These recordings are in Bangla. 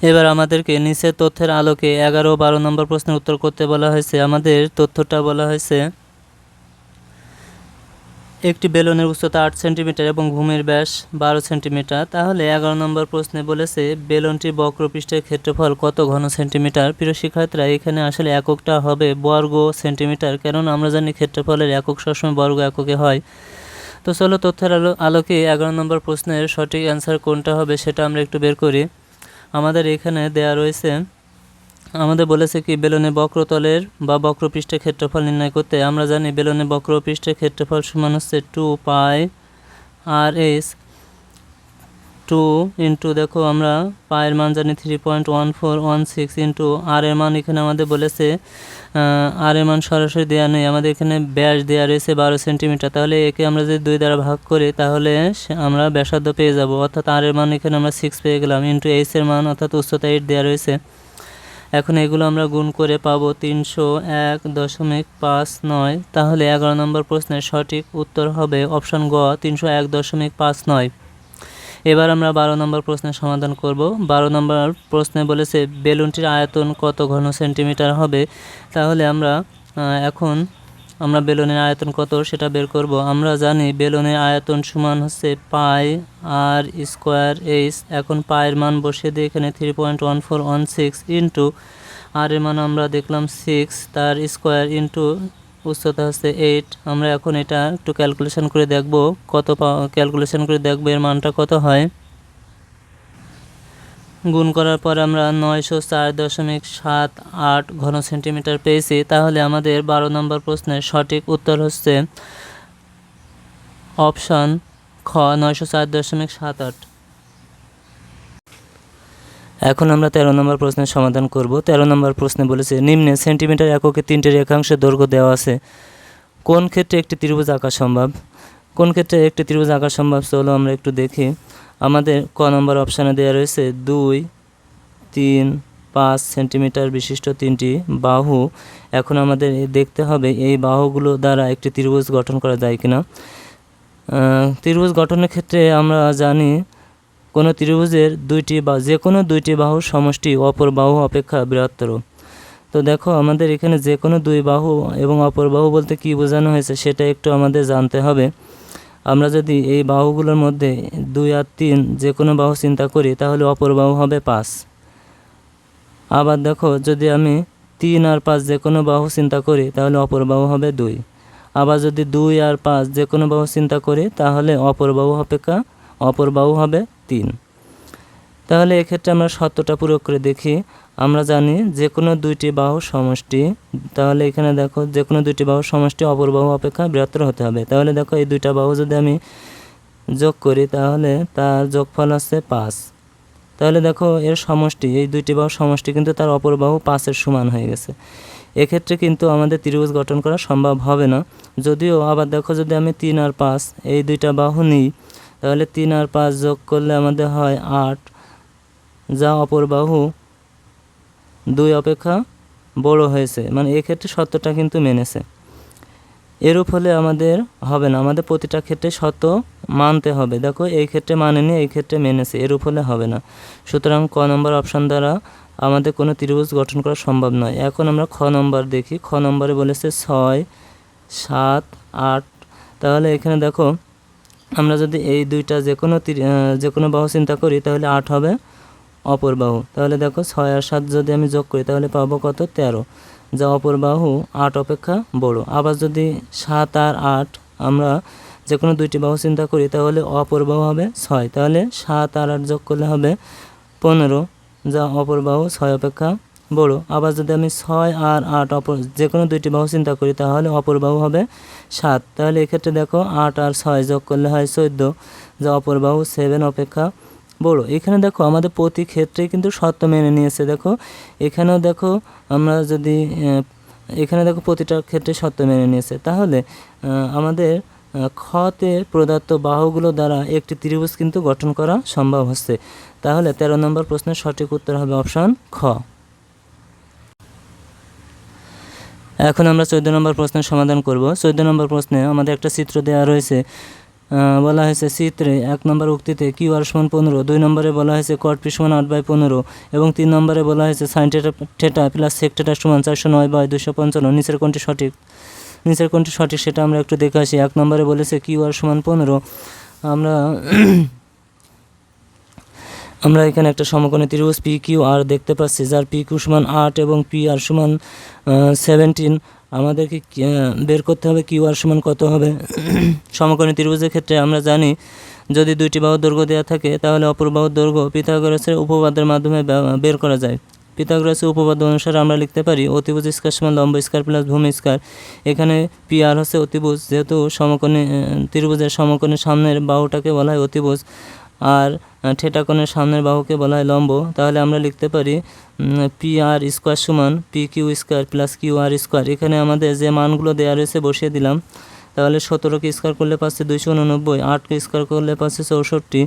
এবার আমাদেরকে নিচের তথ্যের আলোকে 11 ও 12 নম্বর প্রশ্নের উত্তর করতে বলা হয়েছে। আমাদের তথ্যটা বলা হয়েছে একটি বেলুনের উচ্চতা 8 সেন্টিমিটার এবং ভূমির ব্যাস 12 সেন্টিমিটার। তাহলে 11 নম্বর প্রশ্নে বলেছে বেলুনটির বক্রপৃষ্ঠের ক্ষেত্রফল কত ঘন সেন্টিমিটার। প্রিয় শিক্ষার্থীরা, এখানে আসলে এককটা হবে বর্গ সেন্টিমিটার, কারণ আমরা জানি ক্ষেত্রফলের একক সবসময় বর্গ এককে হয়। তো চলো তথ্যের আলোকে 11 নম্বর প্রশ্নের সঠিক অ্যান্সার কোনটা হবে সেটা আমরা একটু বের করি। আমাদের এখানে দেয়া রয়েছে, আমাদের বলেছে কি বেলুনের বক্রতলের বা বক্রপৃষ্ঠের ক্ষেত্রফল নির্ণয় করতে। আমরা জানি বেলুনের বক্রপৃষ্ঠের ক্ষেত্রফল সমান হচ্ছে 2 পাই আর এস 2 ইন্টু, দেখো আমরা পায়ের মান জানি 3.1416 ইন্টু আর এর মান এখানে আমাদের বলেছে আর এর মান সরাসরি দেওয়া নেই, আমাদের এখানে ব্যাস দেওয়া রয়েছে 12 সেন্টিমিটার। তাহলে একে আমরা যদি 2 দ্বারা ভাগ করি তাহলে আমরা ব্যাসার্ধ পেয়ে যাব, অর্থাৎ আর এর মান এখানে আমরা 6 পেয়ে গেলাম, ইন্টু এইচ এর মান অর্থাৎ উচ্চতা 8 দেওয়া রয়েছে। এখন এগুলো আমরা গুণ করে পাবো 301.59। তাহলে 11 নম্বর প্রশ্নের সঠিক উত্তর হবে অপশন গ 301.59। এবার আমরা 12 নম্বর প্রশ্নের সমাধান করব। 12 নম্বর প্রশ্নে বলেছে বেলুনটির আয়তন কত ঘন সেন্টিমিটার হবে। তাহলে এখন আমরা বেলুনের আয়তন কত সেটা বের করব। আমরা জানি বেলুনের আয়তন সমান হচ্ছে পাই আর স্কোয়ার এইচ। এখন পায়ের মান বসিয়ে দিয়ে এখানে 3.1416 ইন্টু আর এর মান আমরা দেখলাম 6, তার স্কোয়ার ইন্টু উচ্চতা হচ্ছে 8। আমরা এখন এটা একটু ক্যালকুলেশন করে দেখব ক্যালকুলেশন করে দেখব এর মানটা কত হয়। গুণ করার পর আমরা 904.78 ঘন সেন্টিমিটার পেয়েছি। তাহলে আমাদের 12 নম্বর প্রশ্নের সঠিক উত্তর হচ্ছে অপশান খ 904.78। এখন আমরা 13 নম্বর প্রশ্নের সমাধান করব। 13 নম্বর প্রশ্নে বলেছে নিম্নে সেন্টিমিটার এককে 3টি রেখাংশের দৈর্ঘ্য দেওয়া আছে, কোন ক্ষেত্রে একটি ত্রিভুজ আঁকা সম্ভব। কোন ক্ষেত্রে একটি ত্রিভুজ আঁকা সম্ভব চলো আমরা একটু দেখি। আমাদের ক নম্বর অপশানে দেওয়া রয়েছে 2, 3, 5 সেন্টিমিটার বিশিষ্ট 3টি বাহু। এখন আমাদের দেখতে হবে এই বাহুগুলো দ্বারা একটি ত্রিভুজ গঠন করা যায় কিনা। ত্রিভুজ গঠনের ক্ষেত্রে আমরা জানি কোনো ত্রিভুজের যে কোনো দুইটি বাহুর সমষ্টি অপর বাহু অপেক্ষা বৃহত্তর। তো দেখো আমাদের এখানে যে কোনো দুই বাহু এবং অপর বাহু বলতে কি বোঝানো হয়েছে সেটা একটু আমাদের জানতে হবে। আমরা যদি এই বাহুগুলোর মধ্যে 2 আর 3 যে কোনো বাহু চিন্তা করি তাহলে অপর বাহু হবে 5। আবার দেখো যদি আমি 3 আর 5 যে কোনো বাহু চিন্তা করি তাহলে অপর বাহু হবে 2। আবার যদি 2 আর 5 যে কোনো বাহু চিন্তা করি তাহলে অপর বাহু অপেক্ষা অপর বাহু হবে 3। তাহলে এক্ষেত্রে আমরা শর্তটা প্রয়োগ করে দেখি। আমরা জানি যে কোনো দুইটি বাহুর সমষ্টি, তাহলে এখানে দেখো যে কোনো দুইটি বাহুর সমষ্টি অপর বাহু অপেক্ষা বৃহত্তর হতে হবে। তাহলে দেখো এই দুইটা বাহু যদি আমি যোগ করি তাহলে তার যোগফল হচ্ছে 5। তাহলে দেখো এর সমষ্টি, এই দুইটি বাহুর সমষ্টি কিন্তু তার অপর বাহু 5-এর সমান হয়ে গেছে। এক্ষেত্রে কিন্তু আমাদের ত্রিভুজ গঠন করা সম্ভব হবে না। যদিও আবার দেখো যদি আমি 3 আর 5 এই দুইটা বাহু নিই তাহলে 3 আর 5 যোগ করলে আমাদের হয় 8, যা অপর বাহু 2 অপেক্ষা বড় হয়েছে, মানে এক্ষেত্রে শর্তটা কিন্তু মেনেছে। এরূপ হলে আমাদের হবে না, আমাদের প্রতিটা ক্ষেত্রে শর্ত মানতে হবে। দেখো এই ক্ষেত্রে মানেনি, এই ক্ষেত্রে মেনেছে, এরূপ হলে হবে না। সুতরাং ক নম্বর অপশান দ্বারা আমাদের কোনো ত্রিভুজ গঠন করা সম্ভব নয়। এখন আমরা খ নম্বর দেখি। খ নম্বরে বলেছে 6, 7, 8। তাহলে এখানে দেখো আমরা যদি এই দুইটা যে কোনো বাহু চিন্তা করি তাহলে 8 হবে অপর বাহু। তাহলে দেখো 6 আর 7 যদি আমি যোগ করি তাহলে পাবো কত 13, যা অপর বাহু 8 অপেক্ষা বড়। আবার যদি 7 আর 8 আমরা যে কোনো দুইটি বাহু চিন্তা করি তাহলে অপর বাহু হবে 6। তাহলে 7 আর 8 যোগ করলে হবে 15, যা অপর বাহু 6 অপেক্ষা বড়। আবার যদি আমি 6 আর 8 যে কোনো দুইটি বাহু চিন্তা করি তাহলে অপর বাহু হবে 7। তাহলে এক্ষেত্রে দেখো 8 আর 6 যোগ করলে হয় 14, যা অপর বাহু 7 অপেক্ষা বড়। এখানে দেখো আমাদের প্রতি ক্ষেত্রেই কিন্তু শর্ত মেনে নিয়েছে। দেখো এখানেও দেখো আমরা যদি এখানে দেখো প্রতিটা ক্ষেত্রে শর্ত মেনে নিয়েছে। তাহলে আমাদের খতে প্রদত্ত বাহুগুলো দ্বারা একটি ত্রিভুজ কিন্তু গঠন করা সম্ভব হচ্ছে। তাহলে 13 নম্বর প্রশ্নের সঠিক উত্তর হবে অপশান খ। এখন আমরা 14 নম্বর প্রশ্নের সমাধান করব। 14 নম্বর প্রশ্নে আমাদের একটা চিত্র দেওয়া রয়েছে। বলা হয়েছে চিত্রে 1 নম্বর উক্তিতে কিউ আর সমান 15, 2 নম্বরে বলা হয়েছে কট পি সমান 8/15 এবং 3 নম্বরে বলা হয়েছে sine theta plus sec theta সমান 409/255। নিচের কোনটি সঠিক সেটা আমরা একটু দেখে আসি। 1 নম্বরে বলেছে কিউ আর সমান 15। আমরা এখানে একটা সমকোণী ত্রিভুজ পি কিউ আর দেখতে পাচ্ছি, যার পি কিউ সমান 8 এবং পি আর সমান 17। আমাদেরকে বের করতে হবে কিউ আর সমান কত হবে। সমকোণী ত্রিভুজের ক্ষেত্রে আমরা জানি যদি দুইটি বাহুর দৈর্ঘ্য দেওয়া থাকে তাহলে অপর বাহুর দৈর্ঘ্য পিথাগোরাসের উপপাদ্যের মাধ্যমে বের করা যায়। পিথাগোরাসের উপপাদ্য অনুসারে আমরা লিখতে পারি অতিভুজ স্কয়ার সমান লম্ব স্কয়ার প্লাস ভূমি স্কয়ার। এখানে পি আর হচ্ছে অতিভুজ, যেহেতু সমকোণী ত্রিভুজের সমকোণের সামনের বাহুটাকে বলা হয় অতিভুজ আর থেটা কোণের সামনের বাহুকে বলা হয় লম্ব, তাহলে আমরা লিখতে পারি পি আর স্কয়ার সমান P Q square plus Q R square. এখানে আমাদের যে মানগুলো দেওয়া রয়েছে বসিয়ে দিলাম। তাহলে 17কে স্কয়ার করলে পাচ্ছে 289, 8কে স্কয়ার করলে পাচ্ছে 64।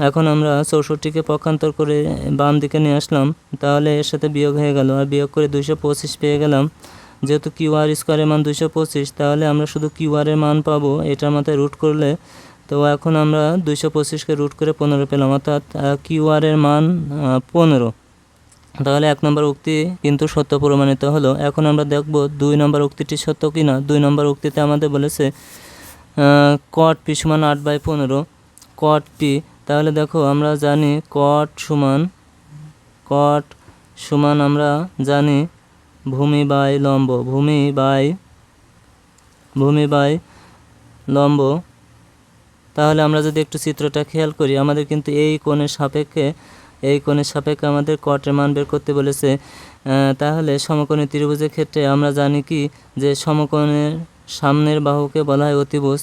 এখন আমরা 64কে পক্ষান্তর করে বাম দিকে নিয়ে আসলাম, তাহলে এর সাথে বিয়োগ হয়ে গেল আর বিয়োগ করে 225 পেয়ে গেলাম। যেহেতু কিউ আর স্কয়ারের মান 225, তাহলে আমরা শুধু কিউ আর এর মান পাবো এটার মাথায় রুট করলে। তো এখন আমরা 225কে রুট করে 15 পেলাম, অর্থাৎ কিউ আর এর মান 15। তাহলে 1 নম্বর উক্তি কিন্তু সত্য প্রমাণিত হলো। এখন আমরা দেখব 2 নম্বর উক্তিটি সত্য কি না। 2 নম্বর উক্তিতে আমাদের বলেছে কট পি সমান 8/15, কট পি। তাহলে দেখো আমরা জানি কট সমান আমরা জানি ভূমি বাই লম্ব। তাহলে আমরা যদি একটু চিত্রটা খেয়াল করি, আমাদের কিন্তু এই কোণের সাপেক্ষে আমাদের কটের মান বের করতে বলেছে। তাহলে সমকোণী ত্রিভুজের ক্ষেত্রে আমরা জানি কি যে সমকোণের সামনের বাহুকে বলা হয় অতিভুজ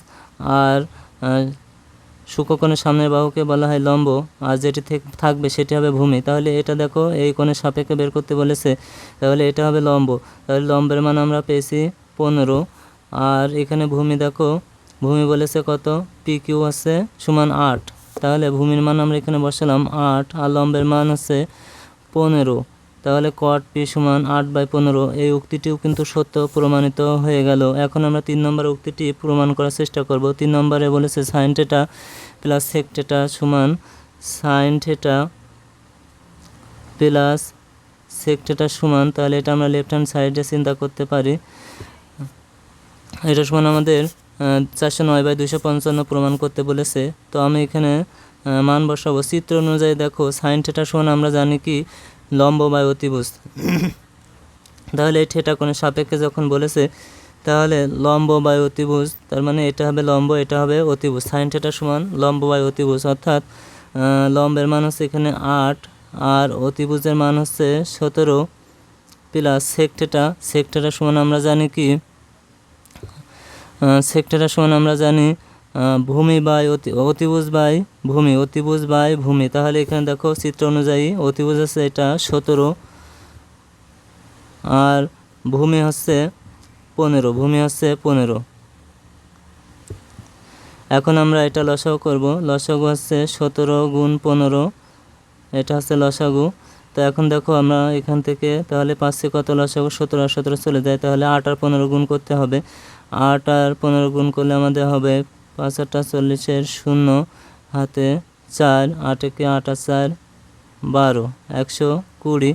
আর সূক্ষ্মকোণের সামনের বাহুকে বলা হয় লম্ব, আর যেটি থাকবে সেটি হবে ভূমি। তাহলে এটা দেখো এই কোণের সাপেক্ষে বের করতে বলেছে, তাহলে এটা হবে লম্ব। তাহলে লম্বের মান আমরা পেয়েছি 15। আর এখানে ভূমি দেখো, ভূমি বলেছে কত, পি কিউ আছে সমান 8। তাহলে ভূমির মান আমরা এখানে বসালাম 8 আর লম্বের মান হচ্ছে 15। তাহলে কট পি সমান 8/15। এই উক্তিটিও কিন্তু সত্য প্রমাণিত হয়ে গেল। এখন আমরা 3 নম্বর উক্তিটি প্রমাণ করার চেষ্টা করব। 3 নম্বরে বলেছে sine theta plus sec theta সমান sine theta plus sec theta সমান, তাহলে এটা আমরা লেফট হ্যান্ড সাইডে চিন্তা করতে পারি। এটা সমান আমাদের 409/255 প্রমাণ করতে বলেছে। তো আমি এখানে মান বসাবো। চিত্র অনুযায়ী দেখো সাইন থেটা সমান আমরা জানি কি লম্ব বাই অতিভুজ। তাহলে এই থেটা কোণের সাপেক্ষে যখন বলেছে তাহলে লম্ব বাই অতিভুজ, তার মানে এটা হবে লম্ব, এটা হবে অতিভুজ। সাইন থেটা সমান লম্ব বাই অতিভুজ, অর্থাৎ লম্বের মান হচ্ছে এখানে 8 আর অতিভুজের মান হচ্ছে 17 প্লাস সেক থেটা সমান আমরা জানি কি ভূমি বাই অতিভুজ বাই ভূমি। তাহলে এখানে দেখো চিত্র অনুযায়ী অতিভুজ আছে এটা 17 আর ভূমি হচ্ছে 15। এখন আমরা এটা লসাগু করব। লসাগু হচ্ছে 17 গুণ 15, এটা হচ্ছে লসাগু। তো এখন দেখো আমরা এখান থেকে তাহলে পাচ্ছি কত লসাগু, 17 আর 17 চলে যায়, তাহলে 8 আর 15 গুণ করতে হবে। 8 আর 15 গুণ করলে আমাদের হবে 5 × 8 = 40, 0 হাতে 4, 8 × 8 = 4, 12, 120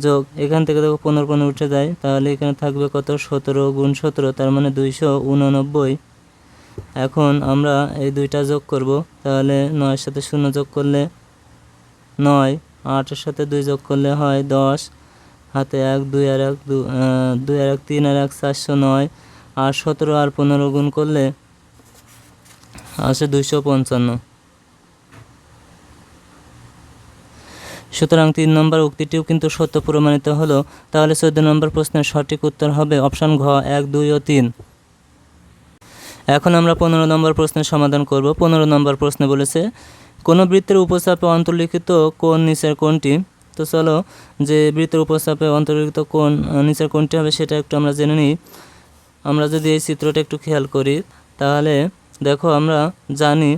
যোগ এখান থেকে দেখো 15 উঠে যায়, তাহলে এখানে থাকবে কত, 17 গুণ 17, তার মানে 289। এখন আমরা এই দুইটা যোগ করব, তাহলে 9 এর সাথে 0 যোগ করলে 9, 8 এর সাথে 2 যোগ করলে হয় 10, হাতে 1, 2 আর 1 2 আর 1 3 আর 1 409, আর 17 আর 15 গুণ করলে আসে 255। সুতরাং 3 নম্বর উক্তিটিও কিন্তু সত্য প্রমাণিত হলো। তাহলে 14 নম্বর প্রশ্নের সঠিক উত্তর হবে অপশন ঘ 1, 2 ও 3। এখন আমরা 15 নম্বর প্রশ্নের সমাধান করব। 15 নম্বর প্রশ্নে বলেছে কোন বৃত্তের উপচাপে অন্তর্লিখিত কোণ নিচের কোণটি। তো চলো যে বৃত্তের উপচাপে অন্তর্লিখিত কোণ নিচের কোণটি হবে সেটা একটু আমরা জেনে নিই। আমরা যদি এই চিত্রটা একটু খেয়াল করি তাহলে দেখো আমরা জানি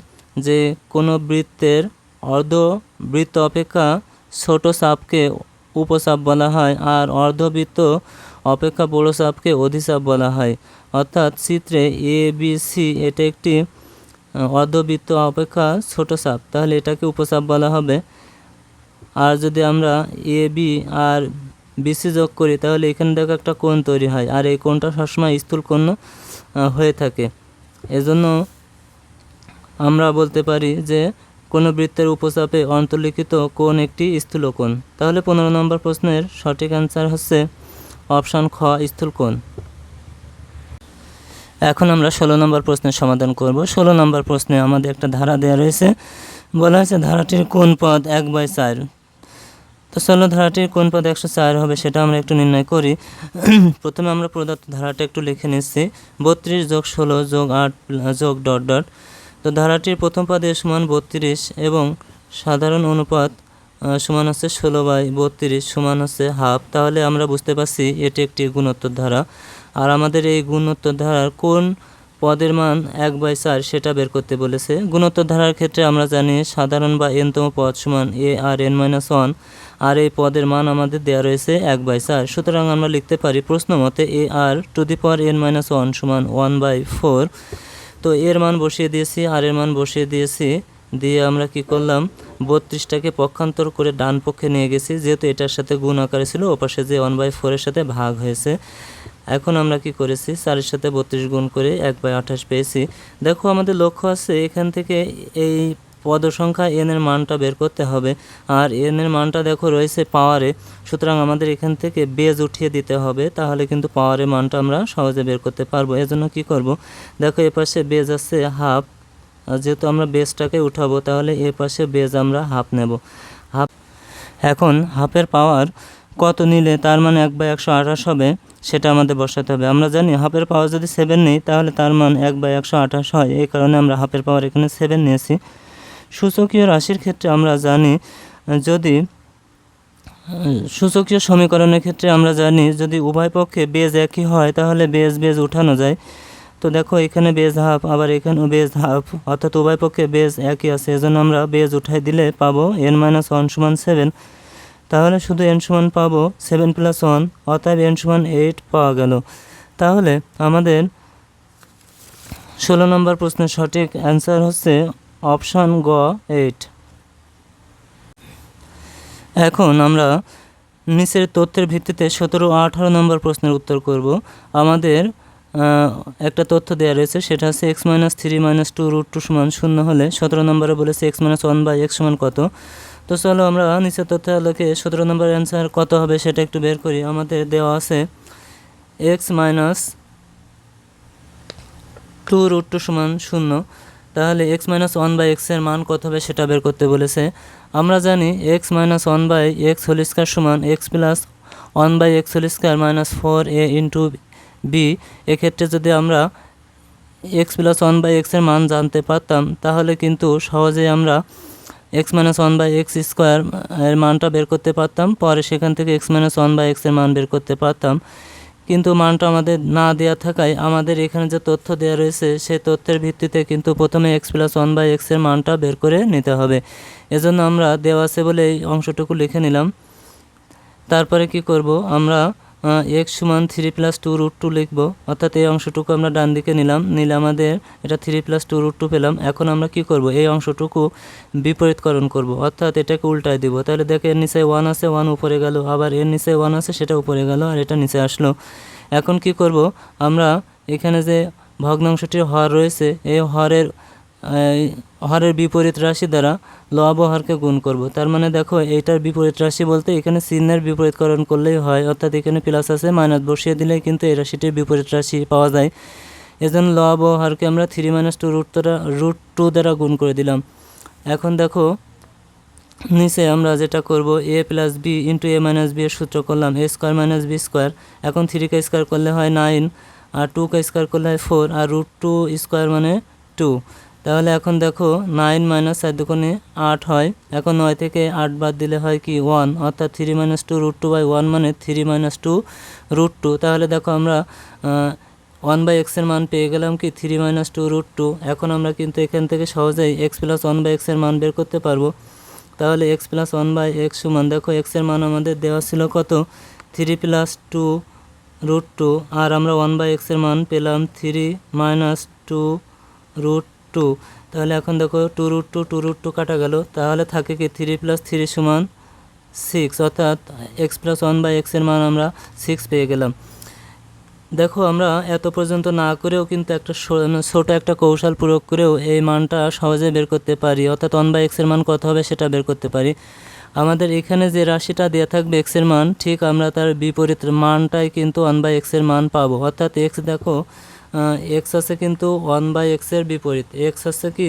যে কোনো বৃত্তের অর্ধবৃত্ত অপেক্ষা ছোট চাপকে উপচাপ বলা হয় আর অর্ধবৃত্ত অপেক্ষা বড় চাপকে অধিচাপ বলা হয়। অর্থাৎ চিত্রে ABC এটা একটি অর্ধবৃত্ত অপেক্ষা ছোট চাপ, তাহলে এটাকে উপচাপ বলা হবে। আর যদি আমরা এ বি আর বিসি যোগ করি তাহলে এখানে দেখো একটা কোণ তৈরি হয়, আর এই কোণটা সবসময় স্থূল কোণ হয়ে থাকে। এজন্য আমরা বলতে পারি যে কোনো বৃত্তের উপচাপে অন্তর্লিখিত কোণ একটি স্থূল কোণ। তাহলে 15 নম্বর প্রশ্নের সঠিক অ্যান্সার হচ্ছে অপশান খ, স্থূল কোণ। এখন আমরা 16 নম্বর প্রশ্নের সমাধান করব। 16 নম্বর প্রশ্নে আমাদের একটা ধারা দেওয়া রয়েছে, বলা হয়েছে ধারাটির কোণ পদ 1/4। তো চলো ধারাটির কোণ পদ 104 হবে সেটা আমরা একটু নির্ণয় করি। প্রথমে আমরা প্রদত্ত ধারাটা একটু লিখে নিচ্ছি, 32 যোগ 16 যোগ 8 যোগ ডট ডট। তো ধারাটির প্রথম পদে সমান 32 এবং সাধারণ অনুপাত সমান হচ্ছে 16/32 সমান হচ্ছে হাফ। তাহলে আমরা বুঝতে পারছি এটি একটি গুণোত্তর ধারা। আর আমাদের এই গুণোত্তর ধারার কোন পদের মান 1/4 সেটা বের করতে বলেছে। গুণোত্তর ধারার ক্ষেত্রে আমরা জানি সাধারণ বা এনতম পদ সমান এ আর এন মাইনাস 1, আর এই পদের মান আমাদের দেওয়া রয়েছে 1/4। সুতরাং আমরা লিখতে পারি প্রশ্ন মতে a r to the power n minus 1 সমান 1/4। তো এর মান বসিয়ে দিয়েছি, আর এর মান বসিয়ে দিয়েছি, দিয়ে আমরা কি করলাম 32টাকে পক্ষান্তর করে ডান পক্ষে নিয়ে গেছি, যেহেতু এটার সাথে গুণ আকারে ছিল, ওপাশে যে 1/4 সাথে ভাগ হয়েছে। এখন আমরা কি করেছি 4-এর সাথে 32 গুণ করে 1/28 পেয়েছি। দেখো আমাদের লক্ষ্য আছে এখান থেকে এই পদ সংখ্যা n এর মানটা বের করতে হবে, আর n এর মানটা দেখো রয়েছে পাওয়ারে। সুতরাং আমাদের এখান থেকে বেজ উঠিয়ে দিতে হবে, তাহলে কিন্তু পাওয়ারের মানটা আমরা সহজে বের করতে পারবো। এজন্য কি করব, দেখো এ পাশে বেজ আছে হাফ, যেহেতু আমরা বেজটাকে উঠাবো তাহলে এ পাশে বেজ আমরা হাফ নেব। হাফ, এখন হাফের পাওয়ার কত নিলে তার মানে 1/128 হবে সেটা আমাদের বসাতে হবে। আমরা জানি হাফের পাওয়ার যদি 7 নেই তাহলে তার মান 1/128 হয়, এই কারণে আমরা হাফের পাওয়ার এখানে 7 নিয়েছি। সূচকীয় রাশির ক্ষেত্রে আমরা জানি যদি সূচকীয় সমীকরণের ক্ষেত্রে আমরা জানি যদি উভয় পক্ষে বেজ একই হয় তাহলে বেজ উঠানো যায়। তো দেখো এখানে বেজ হাফ, আবার এখানেও বেজ হাফ, অর্থাৎ উভয় পক্ষে বেজ একই আছে, এজন্য আমরা বেজ উঠাই দিলে পাবো n-1 সমান 7। তাহলে শুধু n সমান পাবো 7 + 1, অতএব n সমান 8 পাওয়া গেল। তাহলে আমাদের 16 নম্বর প্রশ্নের সঠিক অ্যান্সার হচ্ছে অপশান গ, 8। এখন আমরা নিচের তথ্যের ভিত্তিতে 17 ও 18 নম্বর প্রশ্নের উত্তর করব। আমাদের একটা তথ্য দেওয়া রয়েছে, সেটা হচ্ছে x - 3 - 2 √2 সমান 0 হলে 17 নম্বরে বলেছে x - 1/x সমান কত। তো চলো আমরা নিচের তথ্য আলোকে 17 নম্বর অ্যান্সার কত হবে সেটা একটু বের করি। আমাদের দেওয়া আছে x - 2 √2 সমান 0, তাহলে x - 1/x এর মান কত হবে সেটা বের করতে বলেছে। আমরা জানি x - 1/x হোল স্কয়ার সমান x + 1/x whole square minus 4a into b। এক্ষেত্রে যদি আমরা x + 1/x এর মান জানতে পারতাম তাহলে কিন্তু সহজেই আমরা x - 1/x স্কয়ার এর মানটা বের করতে পারতাম, পরে সেখান থেকে x - 1/x এর মান বের করতে পারতাম। কিন্তু মানটা আমাদের না দেওয়া থাকায় আমাদের এখানে যে তথ্য দেওয়া রয়েছে সেই তথ্যের ভিত্তিতে কিন্তু প্রথমে x + 1/x এর মানটা বের করে নিতে হবে। এজন্য আমরা দেওয়া আছে বলে এই অংশটুকু লিখে নিলাম। তারপরে কি করব, আমরা x সমান 3 + 2 √2 লিখব, অর্থাৎ এই অংশটুকু আমরা ডান দিকে নিলে আমাদের এটা 3 + 2 √2 পেলাম। এখন আমরা কি করব, এই অংশটুকু বিপরীতকরণ করব, অর্থাৎ এটাকে উল্টায় দিব। তাহলে দেখো এর নিচে 1 আছে, 1 উপরে গেল, আবার এর নিচে 1 আছে সেটা উপরে গেল, আর এটা নিচে আসলো। এখন কি করব, আমরা এখানে যে ভগ্নাংশটির হর রয়েছে এই হরের বিপরীত রাশি দ্বারা লব ও হরকে গুণ করব। তার মানে দেখো এইটার বিপরীত রাশি বলতে এখানে চিহ্নের বিপরীতকরণ করলেই হয়, অর্থাৎ এখানে প্লাস আছে মাইনাস বসিয়ে দিলেই কিন্তু এই রাশিটির বিপরীত রাশি পাওয়া যায়। এজন্য লব ও হরকে আমরা 3 - 2 √2 দ্বারা গুণ করে দিলাম। এখন দেখো নিচে আমরা যেটা করব a + b into a - b এর সূত্র করলাম a² - b²। এখন 3কে স্কোয়ার করলে হয় 9, আর 2কে স্কোয়ার করলে হয় 4, আর √2 স্কোয়ার মানে 2। তাহলে এখন দেখো 9 - 4 দুগুণে 8 হয়। এখন 9 থেকে 8 বাদ দিলে হয় কি 1, অর্থাৎ 3 - 2 √2/1 মানে 3 - 2 √2। তাহলে দেখো আমরা 1/x এর মান পেয়ে গেলাম কি 3 - 2 √2। এখন আমরা কিন্তু এখান থেকে সহজেই x + 1/x এর মান বের করতে পারবো। তাহলে x + 1/x সমান, দেখো x এর মান আমাদের দেওয়া ছিল কত 3 + 2 √2, আর আমরা 1/x এর মান পেলাম 3 - 2 √2 2। তাহলে এখন দেখো 2√2 কাটা গেল, তাহলে থাকে কি 3 + 3 = 6, অর্থাৎ x + 1/x এর মান আমরা 6 পেয়ে গেলাম। দেখো আমরা এত পর্যন্ত না করেও কিন্তু একটা ছোট একটা কৌশল প্রয়োগ করেও এই মানটা সহজে বের করতে পারি, অর্থাৎ 1/x এর মান কত হবে সেটা বের করতে পারি। আমাদের এখানে যে রাশিটা দেওয়া থাকবে x এর মান, ঠিক আমরা তার বিপরীত মানটাই কিন্তু 1/x এর মান পাবো। অর্থাৎ x দেখো x আছে কিন্তু 1/x এর বিপরীত, x আছে কি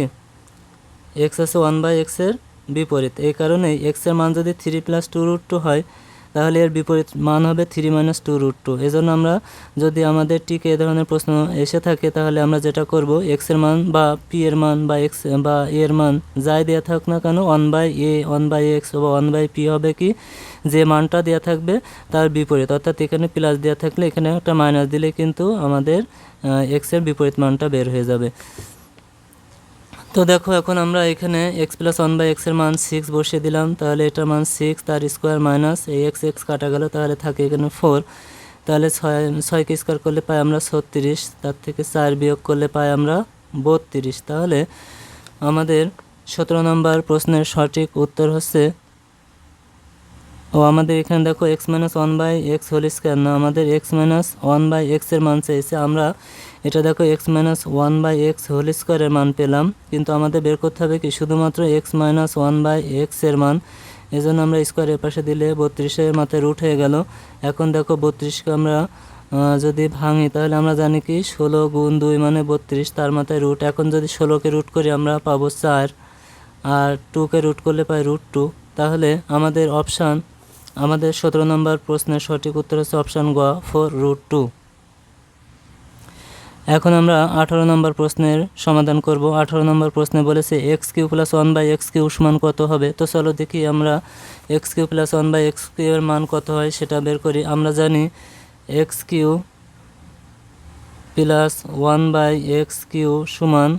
x আছে 1/x এর বিপরীত। এই কারণেই x এর মান যদি 3 + 2√2 হয়, তাহলে এর বিপরীত মান হবে 3 - 2√2। এজন্য আমরা যদি আমাদের ঠিক এই ধরনের প্রশ্ন এসে থাকে, তাহলে আমরা যেটা করব, x এর মান বা p এর মান বা x বা a এর মান যাই দেওয়া থাক না কেন, 1/a 1/x বা 1/p হবে কি, যে মানটা দেওয়া থাকবে তার বিপরীত। অর্থাৎ এখানে প্লাস দেওয়া থাকলে এখানে একটা মাইনাস দিলে কিন্তু আমাদের x এর বিপরীত মানটা বের হয়ে যাবে। তো দেখো এখন আমরা এখানে x + 1/x এর মান 6 বসিয়ে দিলাম, তাহলে এটার মান 6, তার স্কোয়ার মাইনাস এই x কাটা গেল, তাহলে থাকে এখানে 4। তাহলে 6কে স্কোয়ার করলে পাই আমরা 36, তার থেকে 4 বিয়োগ করলে পাই আমরা 32। তাহলে আমাদের 17 নম্বর প্রশ্নের সঠিক উত্তর হচ্ছে, আমাদের এখানে দেখো x - 1/x হোল স্কোয়ার না, আমাদের x - 1/x এর মান চাইছে। আমরা এটা দেখো x - 1/x হোল স্কোয়ারের মান পেলাম, কিন্তু আমাদের বের করতে হবে কি শুধুমাত্র x - 1/x এর মান। এজন্য আমরা স্কোয়ারের পাশে দিলে 32-এর মাথায় রুট হয়ে গেল। এখন দেখো 32কে আমরা যদি ভাঙি, তাহলে আমরা জানি কি 16 × 2 = 32, তার মাথায় রুট। এখন যদি 16কে রুট করি আমরা পাবো 4, আর 2কে রুট করলে পাই √2। তাহলে আমাদের আমাদের 17 নম্বর প্রশ্নের সঠিক উত্তর হচ্ছে অপশান গ, 4√2। এখন আমরা 18 নম্বর প্রশ্নের সমাধান করব। 18 নম্বর প্রশ্নে বলেছে x³ + 1/x³ সমান কত হবে। তো চলো দেখি আমরা x³ + 1/x³ এর মান কত হয় সেটা বের করি। আমরা জানি x³ + 1/x³ সমান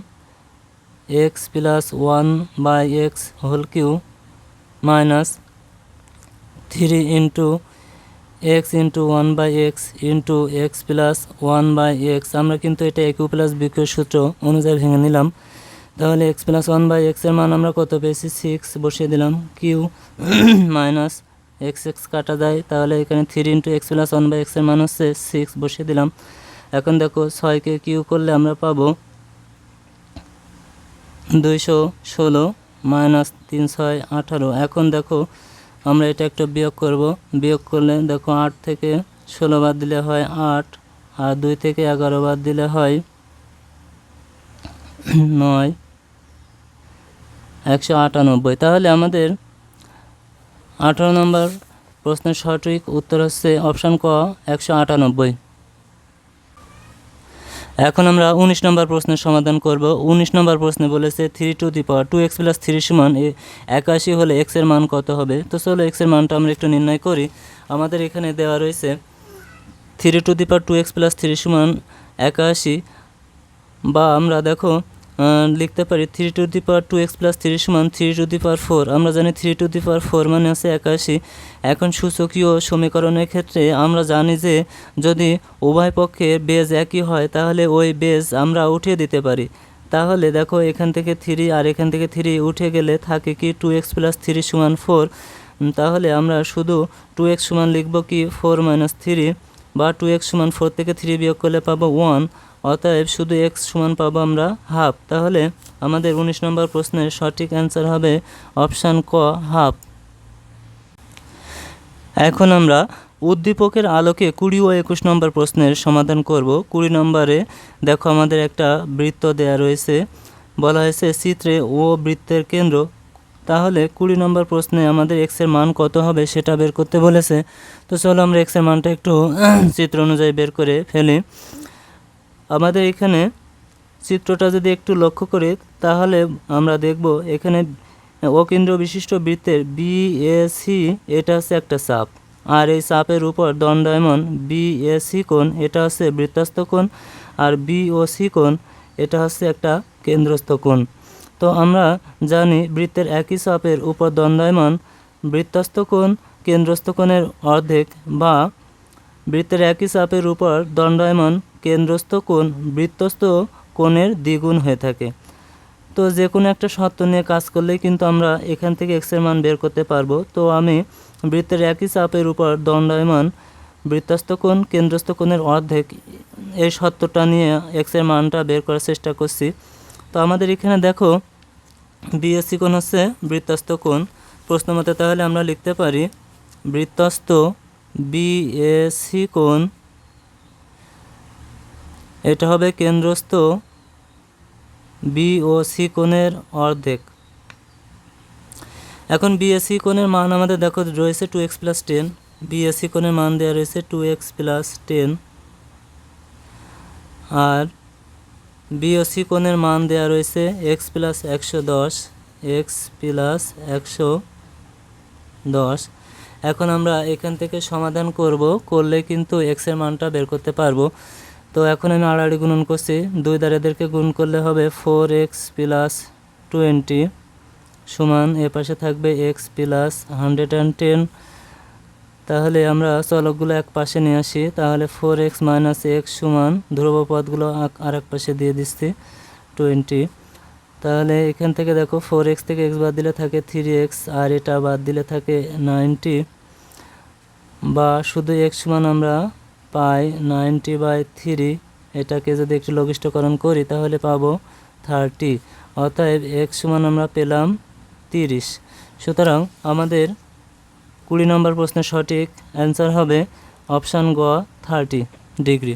x + 1/x whole cube minus 3 × x × 1/x × x + 1/x। আমরা কিন্তু এটা a³ + b³ সূত্র অনুযায়ী ভেঙে নিলাম। তাহলে x + 1/x এর মান আমরা কত পেয়েছি, 6 বসিয়ে দিলাম, কিউ মাইনাস x কাটা যায়, তাহলে এখানে 3 × x + 1/x এর মান হচ্ছে 6 বসিয়ে দিলাম। এখন দেখো 6কে কিউ করলে আমরা পাবো 216 - 3 × 6 = 18। এখন দেখো আমরা এটা একটা বিয়োগ করব, বিয়োগ করলে দেখো 8 থেকে 16 বাদ দিলে হয় 8, আর 2 থেকে 11 বাদ দিলে হয় 9, 198। তাহলে আমাদের 18 নম্বর প্রশ্নের সঠিক উত্তর হচ্ছে অপশান ক, 198। এখন আমরা 19 নম্বর প্রশ্নের সমাধান করব। 19 নম্বর প্রশ্নে বলেছে 3^2x + 3 = 81 হলে x এর মান কত হবে। তো চলো x এর মানটা আমরা একটু নির্ণয় করি। আমাদের এখানে দেওয়া রয়েছে 3^2x + 3 = 81, বা আমরা দেখো লিখতে পারি 3^2x + 3 = 3^4। আমরা জানি 3^4 মানে আছে 81। এখন সূচকীয় সমীকরণের ক্ষেত্রে আমরা জানি যে যদি উভয় পক্ষে বেজ একই হয়, তাহলে ওই বেজ আমরা উঠিয়ে দিতে পারি। তাহলে দেখো এখান থেকে 3 আর এখান থেকে 3 উঠে গেলে থাকে কি 2x + 3 = 4। তাহলে আমরা শুধু 2x সমান লিখব কি 4 - 3, বা 2x = 4 থেকে 3 বিয়োগ করলে পাবো 1, অতএব শুধু x সমান পাবো আমরা হাফ। তাহলে আমাদের 19 নম্বর প্রশ্নের সঠিক অ্যান্সার হবে অপশান ক, হাফ। এখন আমরা উদ্দীপকের আলোকে 20 ও 21 নম্বর প্রশ্নের সমাধান করব। 20 নম্বরে দেখো আমাদের একটা বৃত্ত দেয়া রয়েছে, বলা হয়েছে চিত্রে ও বৃত্তের কেন্দ্র। তাহলে 20 নম্বর প্রশ্নে আমাদের x এর মান কত হবে সেটা বের করতে বলেছে। তো চলো আমরা x এর মানটা একটু চিত্র অনুযায়ী বের করে ফেলি। আমাদের এখানে চিত্রটা যদি একটু লক্ষ্য করি, তাহলে আমরা দেখব এখানে অকেন্দ্র বিশিষ্ট বৃত্তের BAC এটা হচ্ছে একটা চাপ, আর এই চাপের উপর দণ্ডায়মান BAC কোণ এটা হচ্ছে বৃত্তস্থ কোণ, আর BOC কোণ এটা হচ্ছে একটা কেন্দ্রস্থ কোণ। তো আমরা জানি বৃত্তের একই চাপের উপর দণ্ডায়মান বৃত্তস্থ কোণ কেন্দ্রস্থ কোণের অর্ধেক, বা বৃত্তের একই চাপের উপর দণ্ডায়মান কেন্দ্রস্থ কোণ বৃত্তস্থ কোণের দ্বিগুণ হয়ে থাকে। তো যে কোনো একটা শর্ত নিয়ে কাজ করলেই কিন্তু আমরা এখান থেকে এক্সের মান বের করতে পারবো। তো আমি বৃত্তের একই চাপের উপর দণ্ডায়মান বৃত্তস্থ কোণ কেন্দ্রস্থ কোণের অর্ধেক এই শর্তটা নিয়ে এক্সের মানটা বের করার চেষ্টা করছি। তো আমাদের এখানে দেখো বিএসি কোণ হচ্ছে বৃত্তস্থ কোণ। প্রশ্ন মতে তাহলে আমরা লিখতে পারি বৃত্তস্থ বিএসি কোণ এটা হবে কেন্দ্রস্থ বিওসি কোণের অর্ধেক। এখন বিএসি কোণের মান আমাদের দেখো রয়েছে 2x + 10। বিএসি কোণের মান দেওয়া রয়েছে 2x + 10 আর বিওসি কোণের মান দেওয়া রয়েছে x + 110 x + 110। এখন আমরা এখান থেকে সমাধান করলে কিন্তু x এর মানটা বের করতে পারবো। তো এখন আমি আড়াআড়ি গুণন করছি, দুই দ্বারা এদেরকে গুণ করলে হবে 4x + 20 সমান এ পাশে থাকবে x + 110। তাহলে আমরা চলকগুলো এক পাশে নিয়ে আসি, তাহলে 4x - x সমান ধ্রুবপদগুলো আরেক পাশে দিয়ে দিচ্ছি 20। তাহলে এখান থেকে দেখো 4x থেকে x বাদ দিলে থাকে 3x আর এটা বাদ দিলে থাকে 90, বা শুধু x সমান আমরা পাই 90/3। এটাকে যদি একটু লঘিষ্ঠকরণ করি তাহলে পাবো 30। অতএব x সমান আমরা পেলাম 30। সুতরাং আমাদের 20 নম্বর প্রশ্নের সঠিক অ্যান্সার হবে অপশান গ 30 ডিগ্রি।